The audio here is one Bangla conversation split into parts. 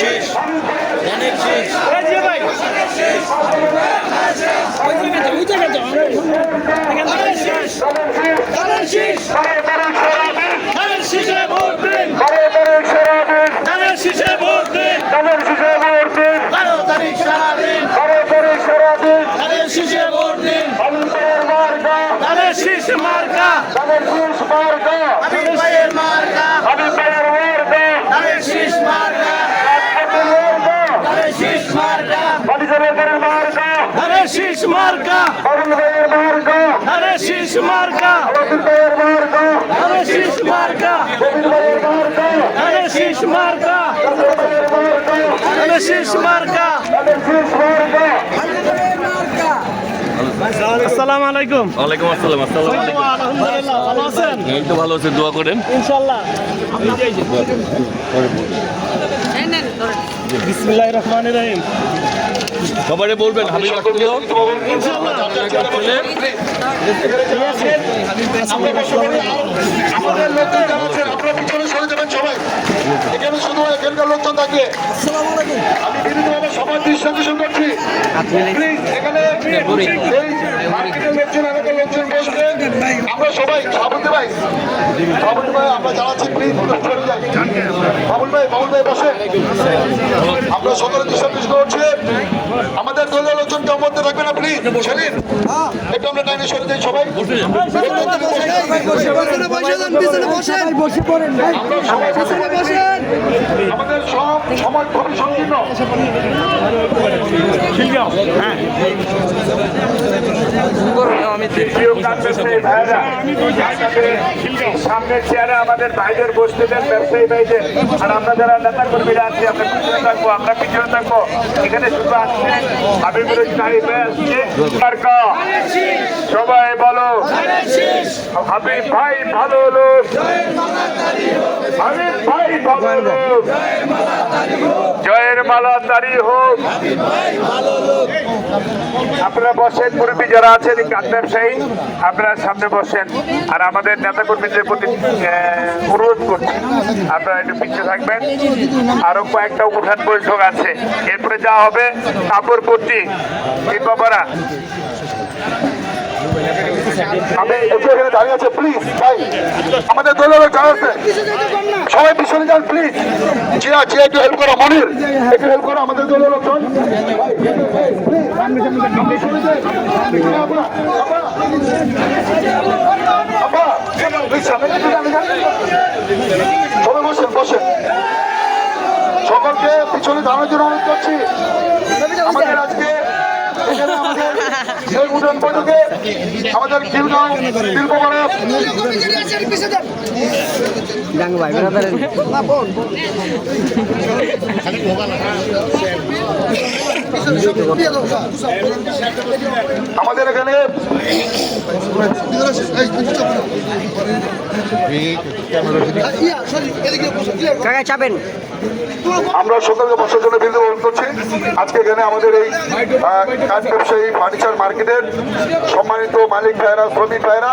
শেষ ধানের শেষ শীষ মার্কা শীষ মার্কা শীষ মার্কা শীষ মার্কা শীষ মার্কা। আসসালামু আলাইকুম। ওয়ালাইকুম আসসালাম। আলহামদুলিল্লাহ, ভালো আছেন? এই তো ভালো আছে, দোয়া করেন ইনশাআল্লাহ। বিসমিল্লাহির রহমানির রহিম। সবারে বলবেন হাবিব আক্তার ইনশাআল্লাহ। আমাদের লোকজন যারা আছেন আপনারা পিছনে সরে যাবেন সবাই। এখানে শুধু এখানকার লোকজন থাকবে। আমি বিনীতভাবে সবার দৃষ্টি আকর্ষণ করছি। প্লিজ এখানে এই মার্কেটের লোকজন এলাকার লোকজন বসবেন। আমরা সবাই সভাপতি ভাই আমরা জানাচ্ছি প্লিজ সরে যাই। বাবুল ভাই বসে। আমরা সকলে দৃষ্টি আকর্ষণ করছি। আমাদের দলীয় লোকজন কেউ মধ্যে থাকবে না প্লিজ। সেলিম একটু আমরা টাইমে সরে যাই সবাই। আমাদের সব সমাজ খুবই সংকীর্ণ। সামনের চেয়ারে আমাদের ভাইদের বসতে দেন, ব্যবসায়ী ভাইদের। আর আমরা যারা নেতা কর্মীরা আছি আমরা পিছনে থাকবো, এখানে শুধু আসছে হাবিবুর সাহেব মার্কা। সবাই বলো হাবিব ভাই ভালো লোক, হাবিব ভাই ভালো লোক, জয়ের মালা তারি হোক। আপনারা বসেন, মুরব্বী যারা আছেন কাঠ ব্যবসায়ী আপনারা সামনে বসেন। আর আমাদের নেতা কর্মীদের প্রতি অনুরোধ করছি আপনারা একটু পিছিয়ে থাকবেন। আরো কয়েকটা উঠান বৈঠক আছে, এরপরে যা হবে কাপড় পট্টি এই বাবারা। আমি এখানে দাঁড়িয়ে আছে প্লিজ ভাই, আমাদের দলের যারা আছে সবাই পিছনে যান প্লিজ। জিয়া একটু হেল্প করো, মনির একটু হেল্প করো আমাদের দলের লোকজন। সবাই বসেন। সকলকে পিছনে দাঁড়ানোর জন্য অনুরোধ করছি। আমাদের আজকে এখানে আমাদের এই উঠান বৈঠকে আমাদের খিলগাঁও শিল্পকলা আমাদের এখানে চাপেন। আমরা সকলকে বসার জন্য বিন্দু অনুরোধ করছি। আজকে এখানে আমাদের এই কাঠ ব্যবসায়ী ফার্নিচার মার্কেটের সম্মানিত মালিক ভাইরা, শ্রমিক ভাইরা,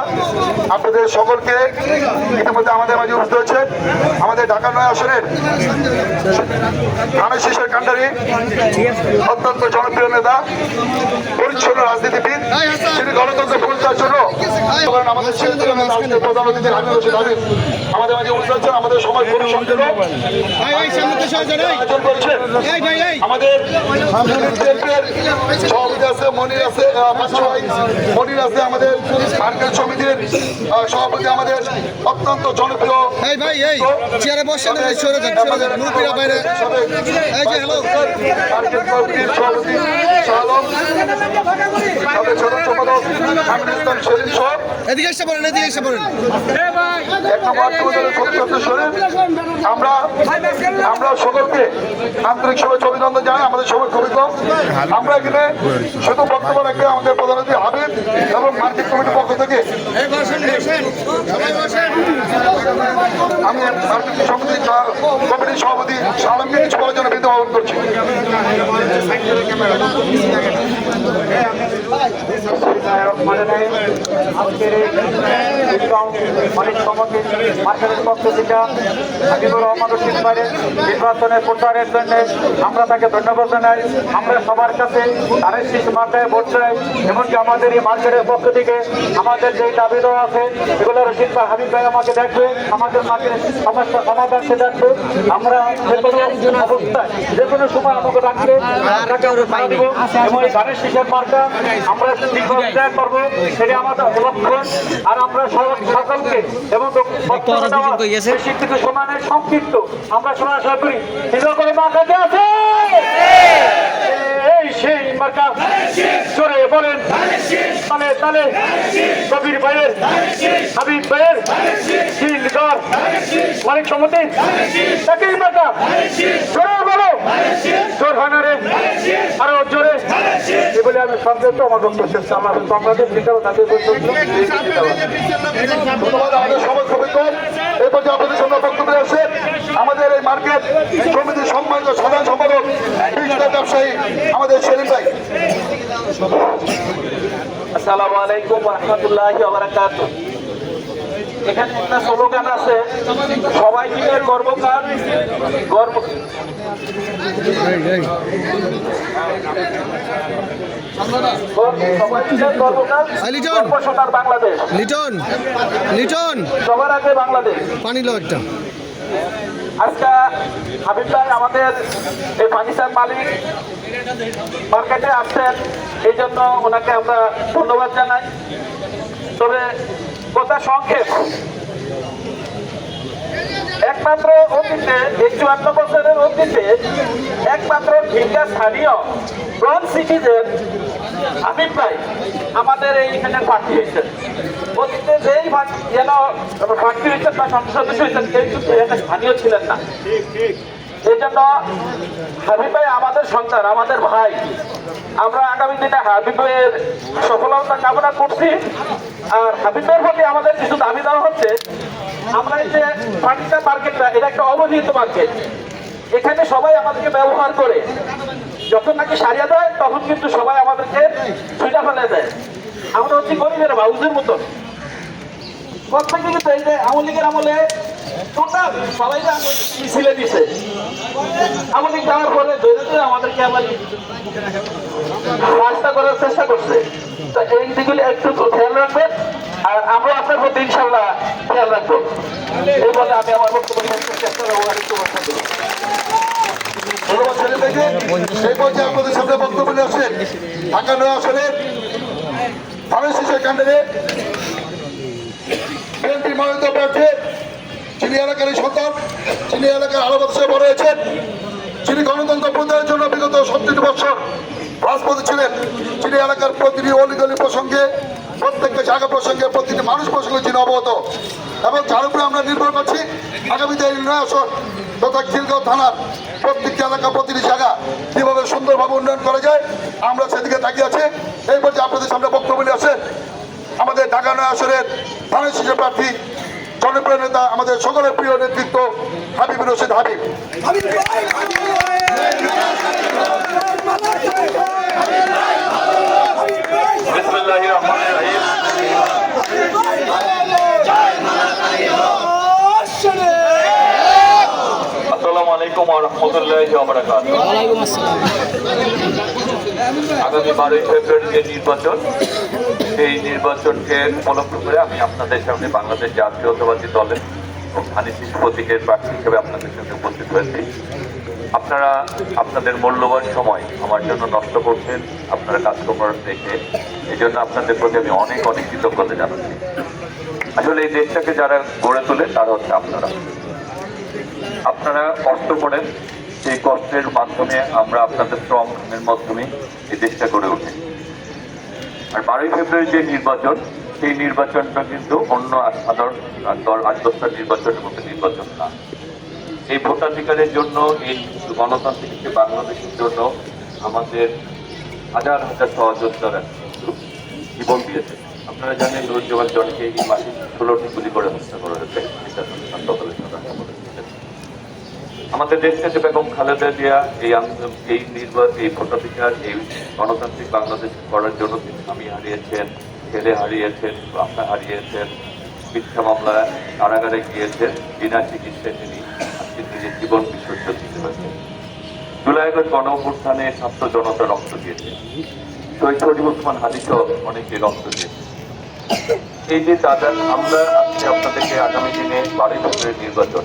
আপনাদের সকলকে ইতিমধ্যে আমাদের মাঝে উপস্থিত হয়েছে আমাদের ঢাকা 9 আসনের ধানের শীষের কাণ্ডারি, অত্যন্ত জনপ্রিয় নেতা, পরিচ্ছন্ন রাজনীতিবিদ, তিনি গণতন্ত্র প্রতিষ্ঠার জন্য আমাদের প্রধান অতিথি হাবিব রশিদ হাবিব আমাদের মাঝে উপস্থিত হচ্ছেন। আমাদের সময় খুবই সংকীর্ণ। আয়োজন করছেন আমাদের সভাপতি আছে, মনির আছে, মনির আছে, আমাদের মার্কেট সমিতির সভাপতি, আমাদের অত্যন্ত জনপ্রিয় চেয়ারে বসেন, আমাদের মার্কেট কমিটির সভাপতি শাহলম, আমাদের সাধারণ সম্পাদক আমিনুল ইসলাম সেলিম সহ এদিকে এসে পড়েন। আমরা সকলকে আন্তরিক শুভেচ্ছা অভিনন্দন জানাই। আমাদের সময় খুবই কম। আমরা এখানে শুধু বক্তব্য রাখবে আমাদের প্রধান অতিথি হাবিব এবং মার্কেট কমিটির পক্ষ থেকে আমি মার্কেট কমিটির সভাপতি শাহলমকে কিছু বলার জন্য বিনীত আহ্বান করছি। আজকের এই অনেক সমাজে মার্কেটের পক্ষ থেকে হাবিবুর রহমান রশিদ ভাইয়ের নির্বাচনের প্রচারের জন্য আমরা তাকে ধন্যবাদ জানাই। আমরা সবার কাছে আরেক মার্কায় ভোট চাই, এমনকি আমাদের এই মার্কেটের পক্ষ থেকে আমাদের যে দাবি দেওয়া আছে এগুলো রশিদ ভাই হাবিব ভাই আমাকে দেখবে, আমাদের মার্কেটের সমস্যা সমাধান সে দেখবে। আমরা যে কোনো অবস্থায় যে কোনো সময় আমাকে ডাকলে এবং এই ধানের শীষের মার্কা আমরা ঠিকভাবে করবো, সেটা আমাদের লক্ষ্য। আর আমরা সকলকে এবং শিক্ষিত সমানের সংক্ষিপ্ত আমরা সরাসরি করি করে মার্কাতে আছে এই সেই মার্কা জোরে বলেন তালে তালে কবির ভাইয়ের হাবিব ভাইয়ের শিলগড় মালিক সমিতি তাকেই মার্কা জোরে বলো জোর হয় না রে আরো জোরে এ বলে আমি সংক্ষিপ্ত আমার বক্তব্য শেষ। আমার আপনাদের চিন্তা তাদের ধন্যবাদ আমাদের সমাজ কবিকর। এরপর যে আপনাদের সামনে বক্তব্য আছে আমাদের এই মার্কেট সমিতির সম্মানিত সাধারণ সম্পাদক বিশিষ্ট ব্যবসায়ী আমাদের সেলিম ভাই। আসসালামু আলাইকুম ওয়া রাহমাতুল্লাহি ওয়া বারাকাতুহু। এখানে একটা স্লোগান আছে, সবাই মিলে গর্বকার গর্ব সবার বাংলাদেশ লিটন লিটন সবার আগে বাংলাদেশ। পানি লো একটা। আজকে হাবিব ভাই আমাদের এই ফার্নিচার মালিক মার্কেটে আসছেন, এই জন্য ওনাকে আমরা ধন্যবাদ জানাই। তবে কথা সংক্ষেপ, একমাত্র অতীতে এই 54 বছরের অতীতে একমাত্র ঢাকা স্থানীয় ব্রঞ্জ সিটিজেন হাবিব ভাই আমাদের এইখানে প্রার্থী হয়েছেন। অতীতে যেই যেন প্রার্থী হয়েছেন বা সংসদ সদস্য হয়েছেন কেউ কিন্তু এখানে স্থানীয় ছিলেন না। এই জন্য হাবিব ভাই আমাদের সন্তান, আমাদের ভাই। আমরা আগামী দিনে হাবিব ভাইয়ের সফলতা কামনা করছি। আর হাবিব ভাইয়ের প্রতি আমাদের কিছু দাবি দেওয়া হচ্ছে, আমরা এই যে ফার্নিচার মার্কেটটা এটা একটা অবহেলিত মার্কেট, এখানে সবাই আমাদেরকে ব্যবহার করে, যখন নাকি সারিয়া দেয় তখন কিন্তু সবাই আমাদেরকে ছুঁটা ফেলে দেয়। আমরা হচ্ছে গরিবের বাউজের মতন। প্রত্যেকে কিন্তু এই যে আওয়ামী লীগের আমলে টোটাল সবাই মিছিলে দিছে, আওয়ামী লীগ যাওয়ার পরে ধরে আমাদেরকে আবার রাস্তা করার চেষ্টা করছে। তো এই দিকগুলি একটু খেয়াল রাখবেন, আর আমরা আপনার প্রতি ইনশাল্লাহ খেয়াল রাখবো। এই বলে আমি আমার বক্তব্য চেষ্টা করবো। ধন্যবাদ সেলিম ভাইকে। এই পর্যায়ে আপনাদের সামনে বক্তব্য নিয়ে আসেন ঢাকা ৯ আসনের ধানের শীষের ক্যান্ডিডেট বিএনপি মনোনীত প্রার্থী, যিনি এলাকারই সন্তান, যিনি এলাকার আলো বাতাসে বড় হয়েছেন, যিনি গণতন্ত্র প্রচারের জন্য বিগত 37 বছর রাজপথে ছিলেন, যিনি এলাকার প্রতিটি অলিগলি প্রসঙ্গে, প্রত্যেকটা জায়গা প্রসঙ্গে, প্রতিটি মানুষ প্রসঙ্গে যিনি অবগত, এবং যার উপরে আমরা নির্ভর করছি আগামীতে এই ৯ আসন তথা খিলগাঁও থানার প্রত্যেকটি এলাকা, প্রতিটি জায়গা কীভাবে সুন্দরভাবে উন্নয়ন করা যায় আমরা সেদিকে তাকিয়ে আছি। এই পর্যায়ে আপনাদের সামনে বক্তব্য নিয়ে আসেন আমাদের ঢাকা ৯ আসনের ধানের শীষের প্রার্থী, জনপ্রিয় নেতা, আমাদের সকলের প্রিয় নেতৃত্ব হাবিবুর রশিদ হাবিব। বিসমিল্লাহির রহমানির রহিম। আসসালামু আলাইকুম ওয়া রাহমাতুল্লাহি ওয়া বারাকাতুহু। আগামী 12 ফেব্রুয়ারি যে নির্বাচন, সেই নির্বাচনকে উপলক্ষ করে আমি আপনাদের সামনে বাংলাদেশ জাতীয়তাবাদী দলের ধানের শীষ প্রতীকের প্রার্থী হিসেবে আপনাদের সামনে উপস্থিত হয়েছি। আপনারা আপনাদের মূল্যবান সময় আমার জন্য নষ্ট করছেন আপনারা কাজকর্ম দেখে, এই জন্য আপনাদের প্রতি আমি অনেক অনেক কৃতজ্ঞতা জানাচ্ছি। আসলে এই দেশটাকে যারা গড়ে তোলে তারা হচ্ছে আপনারা কষ্ট করেন, সেই কষ্টের মাধ্যমে আমরা আপনাদের শ্রমের মাধ্যমে এই দেশটা গড়ে ওঠে। আর 12 ফেব্রুয়ারি যে নির্বাচন, সেই নির্বাচনটা কিন্তু অন্য সাধারণ 8-10টা নির্বাচনের মতো নির্বাচন না। এই ভোটাধিকারের জন্য, এই গণতান্ত্রিক বাংলাদেশের জন্য আমাদের হাজার হাজার সহযোদ্ধারা জীবন দিয়েছে। আপনারা জানেন নুরুজ্জামান জনকে এই মাসে 16টি গুলি করে হত্যা করা হয়েছে। আমাদের দেশ থেকে বেগম খালেদা জিয়া এই ভোটাধিকার, এই গণতান্ত্রিক বাংলাদেশ করার জন্য তিনি স্বামী হারিয়েছেন, ছেলে হারিয়েছেন, বাসা হারিয়েছেন, মিথ্যা মামলায় কারাগারে গিয়েছেন, বিনা চিকিৎসায় তিনি আজকে নিজের জীবন বিসর্জন দিতে হয়েছেন। জুলাই আগস্ট গণ অভ্যুত্থানে ছাত্র জনতা রক্ত দিয়েছে, শহীদ শরীফ ওসমান হাদিসহ অনেকে রক্ত দিয়েছে। এই যে তাদের আমরা আজকে আপনাদেরকে আগামী দিনে 12 বছরের নির্বাচন,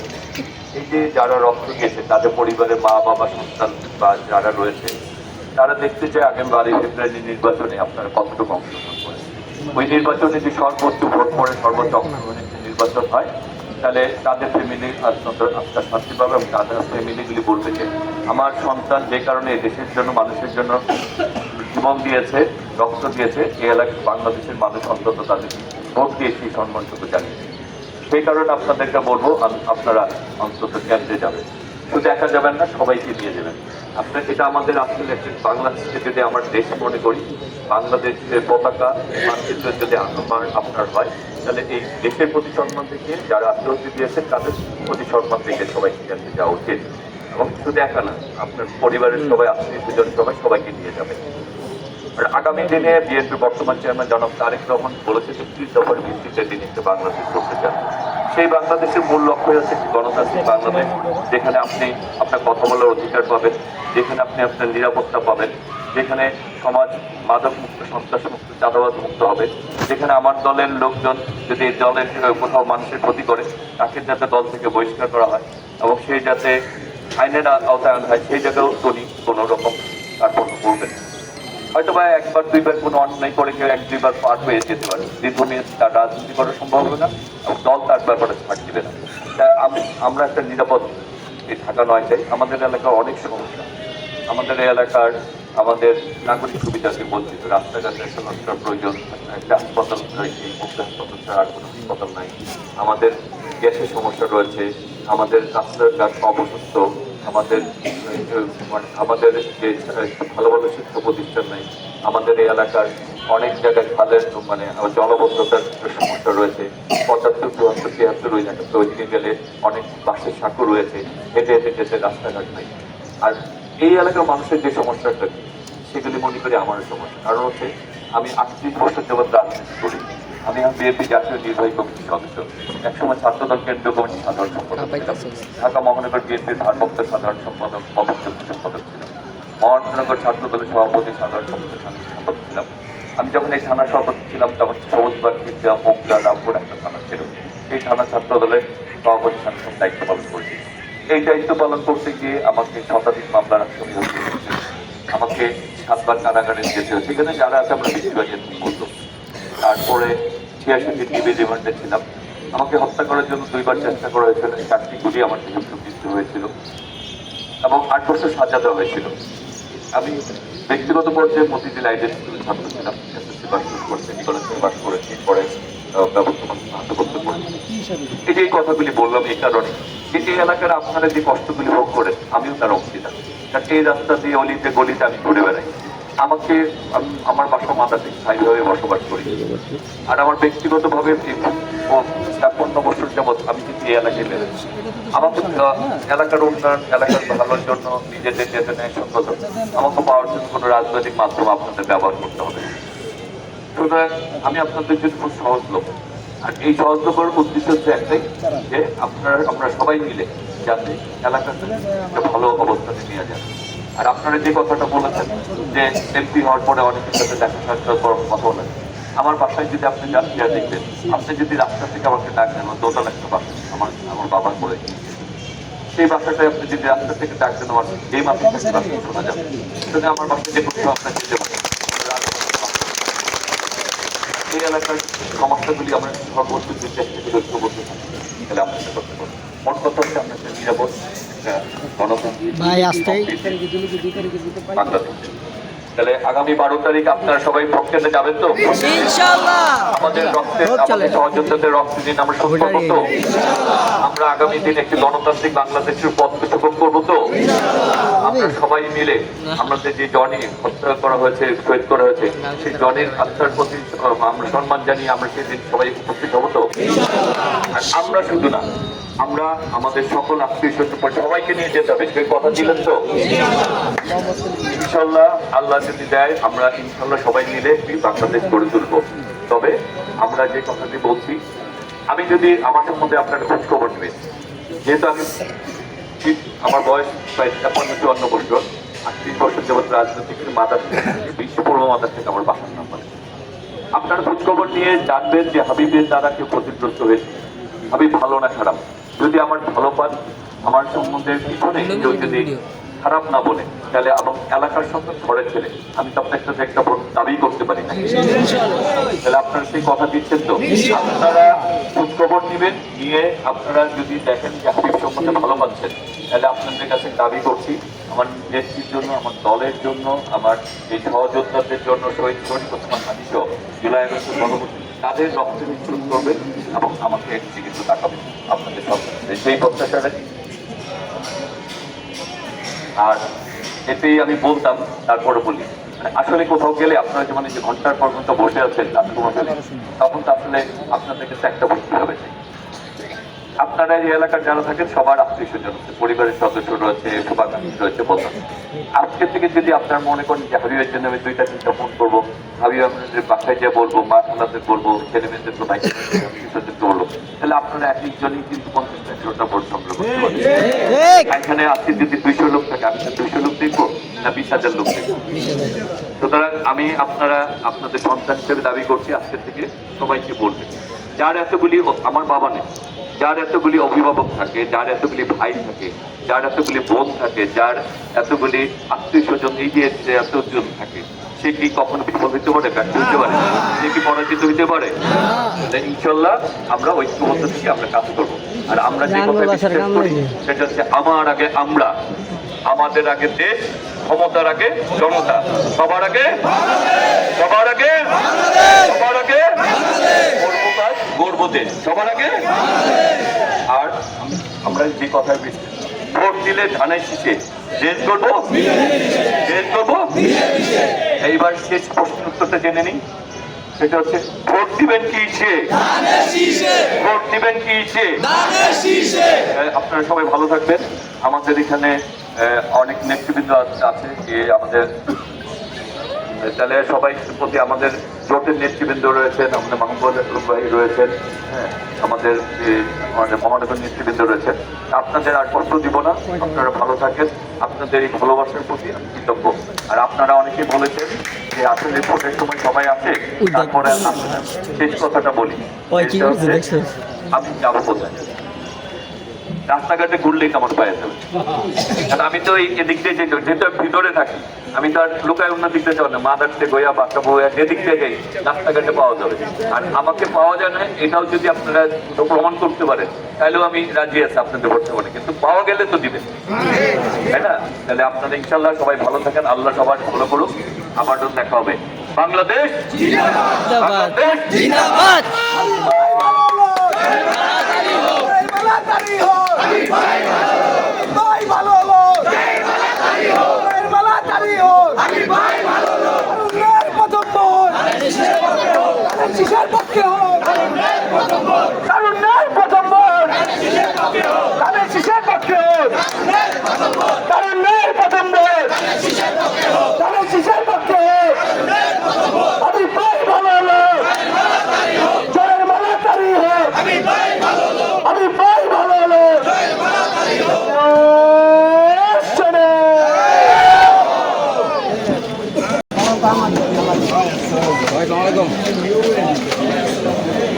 এই যে যারা রক্ত দিয়েছে তাদের পরিবারের মা বাবা সন্তান বা যারা রয়েছে তারা দেখতে চায় আগামী 12 ফেব্রুয়ারি নির্বাচনে আপনারা কতটুকু অংশগ্রহণ করেন। ওই নির্বাচনে যে সর্বোচ্চ ভোট পড়ে সর্বোচ্চ অংশগ্রহণের যে নির্বাচন হয়, তাহলে তাদের ফ্যামিলি আপনার শান্তি পাবে এবং তাদের ফ্যামিলিগুলি বলবে যে আমার সন্তান যে কারণে দেশের জন্য মানুষের জন্য জীবন দিয়েছে, রক্ত দিয়েছে, এই এলাকায় বাংলাদেশের মানুষ অন্তত তাদের ভোট দিয়ে সেই সম্মানটুকু জানিয়েছে। সেই কারণে আপনাদেরকে বলবো আপনারা অন্তত কেন্দ্রে যাবেন, শুধু একা যাবেন না, সবাইকে নিয়ে যাবেন। আপনার এটা আমাদের আসলে একটি বাংলাদেশকে যদি আমার দেশ মনে করি, বাংলাদেশের পতাকা মানচিত্র যদি আপনার হয়, তাহলে এই দেশের প্রতি সম্মান থেকে যারা আত্মহত্যা দিয়েছেন তাদের প্রতি সম্মান থেকে সবাইকে কেন্দ্রে যাওয়া উচিত। এবং শুধু একা না, আপনার পরিবারের সবাই, আত্মীয় স্বজন সবাইকে নিয়ে যাবেন। আর আগামী দিনে বিএনপির বর্তমান চেয়ারম্যান জনাব তারেক রহমান বলেছে যে 30 দফার ভিত্তিতে তিনি একটা বাংলাদেশ করতে চান। সেই বাংলাদেশের মূল লক্ষ্য হচ্ছে একটি গণতান্ত্রিক বাংলাদেশ, যেখানে আপনি আপনার কথা বলার অধিকার পাবেন, যেখানে আপনি আপনার নিরাপত্তা পাবেন, যেখানে সমাজ মাদক মুক্ত, সন্ত্রাস মুক্ত, চাঁদাবাজ মুক্ত হবে, যেখানে আমার দলের লোকজন যদি এই দলের কোথাও মানুষের ক্ষতি করে তাকে যাতে দল থেকে বহিষ্কার করা হয় এবং সেই যাতে আইনের আওতায় আনা হয়, সেই জায়গাও উনি কোনো রকম কার্পণ্য করবেন। হয়তো বা একবার দুইবার কোনো অন্যায় করে কেউ 1-2 বার হয়ে যেতে পারে, দীর্ঘমেয়াদী তার রাজনীতি করা সম্ভব হবে না এবং দল তার ব্যাপারে ছাড় দিবে না। তাই আমরা একটা নিরাপদ এই ঢাকা নয় চাই। আমাদের এলাকার অনেক সমস্যা, আমাদের এলাকার আমাদের নাগরিক সুবিধাকে বঞ্চিত, রাস্তাঘাটের সমস্যার প্রয়োজন, একটা হাসপাতাল রয়েছে, মুক্ত হাসপাতাল ছাড়া আর কোনো হাসপাতাল নাই, আমাদের গ্যাসের সমস্যা রয়েছে, আমাদের রাস্তাঘাট অবশিষ্ট, আমাদের যে ভালো ভালো শিক্ষা প্রতিষ্ঠান নেই, আমাদের এই এলাকার অনেক জায়গায় খালের জলবদ্ধতার সমস্যা রয়েছে, 75, 74, 73 ওই এলাকাতে ওইদিকে গেলে অনেক বাসের সাঁকো রয়েছে, হেঁটে হেঁটে যেতে রাস্তাঘাট নেই। আর এই এলাকার মানুষের যে সমস্যাটা সেগুলি মনে করি আমারও সমস্যা। কারণ হচ্ছে আমি 38 বছর যাবৎ রাজনীতি করি, আমি বিএনপি জাতীয় নির্বাহী কমিটির সদস্য, একসময় ছাত্রদল কেন্দ্রীয় কমিটির সাধারণ সম্পাদক ছিলাম, ঢাকা মহানগর বিএনপির ভারপ্রাপ্ত সাধারণ সম্পাদক সম্পাদক ছিলাম, মহানগর ছাত্রদলের সভাপতি সাধারণ সম্পাদক ছিলাম। আমি যখন এই থানা সভাপতি ছিলাম তখন সবুজবাগ, বিদ্যা, মোগরা, রামপুর একটা থানা ছিল, এই থানা ছাত্রদলের সভাপতি সাংসদ দায়িত্ব পালন করেছি। এই দায়িত্ব পালন করতে গিয়ে আমাকে শতাধিক মামলার আসামি হতে হয়েছে, আমাকে 7 বার কারাগারে যেতে হয়েছে, সেখানে যারা আছে আমরা বেশিরভাগের বলতো। তারপরে 86 টিভি রিমান্ডে ছিলাম, আমাকে হত্যা করার জন্য 2 বার চেষ্টা করা হয়েছিল, 4টি গুলি আমার থেকে মৃত্যু হয়েছিল এবং 8 বছর সাজা দেওয়া হয়েছিল। আমি ব্যক্তিগত পর্যায়ে মতিঝিল আইডেল স্কুলের ছাত্র ছিলাম, এসএসসি পাস করতে, কলেজে পাস করেছি, পরে ব্যবস্থাপনা স্নাতকোত্তর করেছি। এই কথাগুলি বললাম এই কারণে যে এই এলাকার আপনারা যে কষ্টগুলি ভোগ করেন আমিও তার অংশীদার। কারণ এই রাস্তা দিয়ে অলিতে গলিতে আমি ঘুরে বেড়াই, আমাকে আমার বাসা মাথাতে স্থায়ীভাবে বসবাস করি। আর আমার ব্যক্তিগতভাবে 55 বছর যাবৎ আমি কিন্তু এই এলাকায় বেড়েছি। আমাকে এলাকার উন্নয়ন, এলাকার ভালোর জন্য নিজেদের যেতে নেয় সঙ্গত আমাকে পাওয়ার জন্য কোনো রাজনৈতিক মাধ্যম আপনাদের ব্যবহার করতে হবে। সুতরাং আমি আপনাদের জন্য খুব সহজ লোক, আর এই সহজলভ্যের উদ্দেশ্য হচ্ছে একটাই, যে আমরা সবাই মিলে যাতে এলাকাতে একটা ভালো অবস্থানে নিয়ে যান। আর আপনারা যে কথাটা বলেছেন যে এমপি হওয়ার পরে অনেকের সাথে দেখা সাক্ষাৎ করার কথা বলেন, আমার বাসায় যদি আপনি যান গিয়ে দেখবেন, আপনি যদি রাস্তা থেকে আমাকে ডাক দেন, দোতলা একটা বাসা আমার বাবার করে, সেই বাসাটায় আপনি যদি রাস্তা থেকে ডাক দেন, আমার এই মাসে শোনা যাবে, সেখানে আমার বাসায় যে কোথাও আপনার যেতে পারেন। এই এলাকার সমস্যাগুলি আমরা সর্বোচ্চ চেষ্টা থেকে লক্ষ্য করতে থাকি, তাহলে আমরা সেটা করতে পারবো। মোট কথা হচ্ছে আমরা একটা নিরাপদ গণতান্ত্রিক বাংলাদেশ। তাহলে আগামী 12 তারিখ আপনারা সবাই ভোট কেন্দ্রে যাবেন তো? আমাদের সহযোদ্ধাদের রক্ত দিন আমরা সংকল্প তো? আমরা আগামী দিন একটি গণতান্ত্রিক বাংলাদেশের পথ সুগম করবো তো? আমরা সবাই মিলে আমাদের যে জনি হত্যা করা হয়েছে, শহীদ করা হয়েছে, সেই জনের আত্মার প্রতি আমরা সম্মান জানিয়ে আমরা সেদিন সবাই উপস্থিত হবো তো? আর আমরা শুধু না, আমরা আমাদের সকল আত্মীয় স্বজন সবাইকে নিয়ে যেতে হবে, সেই কথা দিলেন তো ইনশাল্লাহ। আল্লাহ যদি দেয় আমরা ইনশাল্লাহ সবাই মিলে একটি বাংলাদেশ গড়ে তুলবো। তবে আমরা যে কথাটি বলছি, আমি যদি আমার সম্বন্ধে আপনারা খোঁজ খবর নেবেন, যেহেতু আমি আমার বয়স প্রায় 53-54 বছর, 38 বছর যাবৎ রাজনৈতিক মাদার বিশ্বপূর্ব মাদার থেকে আমার বাসার নাম্বার। আপনারা খোঁজ খবর নিয়ে জানবেন যে হাবিবের দ্বারা কেউ ক্ষতিগ্রস্ত হয়েছে, হাবিব ভালো না খারাপ। যদি আমার ভালো পান, আমার সম্বন্ধে পিছনে কেউ যদি খারাপ না বলে, তাহলে আমার এলাকার সঙ্গে ঘরের ছেলে, আমি তো আপনার সাথে একটা দাবি করতে পারি না। তাহলে আপনারা সেই কথা দিচ্ছেন তো, আপনারা খোঁজ খবর নেবেন, নিয়ে আপনারা যদি দেখেন যে হাবিব সম্বন্ধে ভালো পাচ্ছেন, তাহলে আপনাদের কাছে দাবি করছি আমার নেত্রীর জন্য, আমার দলের জন্য, আমার এই সহযোদ্ধাদের জন্য, শহীদ ওসমান হাদি সহ জুলাই আগস্টের পরবর্তী তাদের রক্ত নিশ্চিত করবেন এবং আমাকে একদিকে একটু তাকাবেন আপনাদের সব সেই প্রত্যাশাটা। আর এতেই আমি বলতাম, তারপরে বলি আসলে কোথাও গেলে আপনারা যেমন যে ঘন্টার পর ঘন্টা বসে আছেন তখন তো আসলে আপনাদের কাছে একটা বুঝতে হবে, আপনারা এই এলাকার যারা থাকেন সবার আত্মীয় স্বজন আছে, পরিবারের সদস্য রয়েছে, শুভাকাঙ্ক্ষী রয়েছে, বন্ধু। আজকে থেকে যদি আপনার মনে করেন যে হাবিবের জন্য আমি 2-3টা ফোন করবো, হাবিব আপনাদের বাসায় গিয়ে বলবো, মা খালাদের বলবো, ছেলে মেয়েদের ভাই বলবো, তাহলে আপনারা এক একজনই কিন্তু 50-100টা ভোট সংগ্রহ করতে পারবেন। এখানে আজকে যদি 200 লোক থাকে, আমি 200 লোক দেখবো না 20,000 লোক দেখবো? সুতরাং আমি আপনাদের সন্তান হিসেবে দাবি করছি, আজকে থেকে সবাইকে বলবেন, যার এতগুলি আমার বাবা নেই, যার এতগুলি অভিভাবক থাকে, যার এতগুলি ভাই থাকে, যার এতগুলি বোন থাকে, যার এতগুলি আত্মীয় স্বজন, এই যে এতজন থাকে, সে কি কখনো বিফল হইতে পারে, ব্যর্থ হইতে পারে, সে কি পরাজিত হইতে পারে? ইনশাল্লাহ আমরা ঐক্যবদ্ধ থেকে আমরা কাজ করবো। আর আমরা যে কথা বিশ্বাস করি সেটা হচ্ছে আমার আগে আমরা, আমাদের আগে দেশ, ক্ষমতার আগে জনতা, সবার আগে সবার আগে সবার আগে গর্ব দেশ, সবার আগে। আর আমরা যে কথায় ভোট দিলে ধানের শীষে দেশ করবো, দেশ করবো। এইবার শেষ প্রশ্নের উত্তরটা জেনে নিই, সেটা হচ্ছে ভোট দিবেন কি সে, ভোট দিবেন কি সে। আপনারা সবাই ভালো থাকবেন। আমাদের এখানে অনেক নেতৃবৃন্দ আছে, আমাদের তাহলে সবাই প্রতি আমাদের জোটের নেতৃবৃন্দ রয়েছেন, আমাদের মাহমুদ ভাই রয়েছেন, হ্যাঁ, আমাদের মহানগর নেতৃবৃন্দ রয়েছেন। আপনাদের আর কষ্ট দিব না, আপনারা ভালো থাকেন। আপনাদের এই ভালোবাসার প্রতি আমি কৃতজ্ঞ। আর আপনারা অনেকেই বলেছেন যে আসলে ভোটের সময় সবাই আসে, তারপরে শেষ কথাটা বলি, আমি যাবো কোথায়? রাস্তাঘাটে ঘুরলেই আমার পায়ে যাবে। আমি তো এদিক দিয়ে যেহেতু ভিতরে থাকি, আমি তো আর লোকায় অন্য দিক দিয়ে যাবো না, মাদারতে গইয়া বাচ্চা বইয়া যেদিক দিয়ে যাই রাস্তাঘাটে পাওয়া যাবে। আর আমাকে পাওয়া যায় না, এটাও যদি আপনারা প্রমাণ করতে পারেন, তাহলেও আমি রাজি আছি আপনাদের বর্তমানে, কিন্তু পাওয়া গেলে তো দিবেন, তাই না? তাহলে আপনারা ইনশাল্লাহ সবাই ভালো থাকেন, আল্লাহ সবার ভালো করুক। আমার জন্য দেখা হবে। বাংলাদেশ বাংলাদেশ জিন্দাবাদ।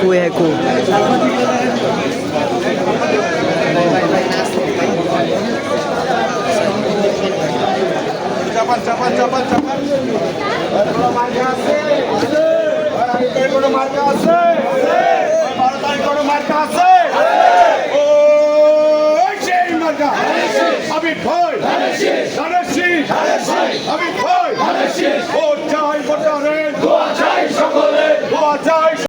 कोई है को চাপান চাপান চাপান চাপান মার্কা আছে, 12 তারিখ কোনো মার্কা আছে। ও সেই মার্কা হাবিব ভাই, ধানের শীষ হাবিব ভাই, ভোট চাই ভোটারের, দোয়া চাই সকলে, দোয়া চাই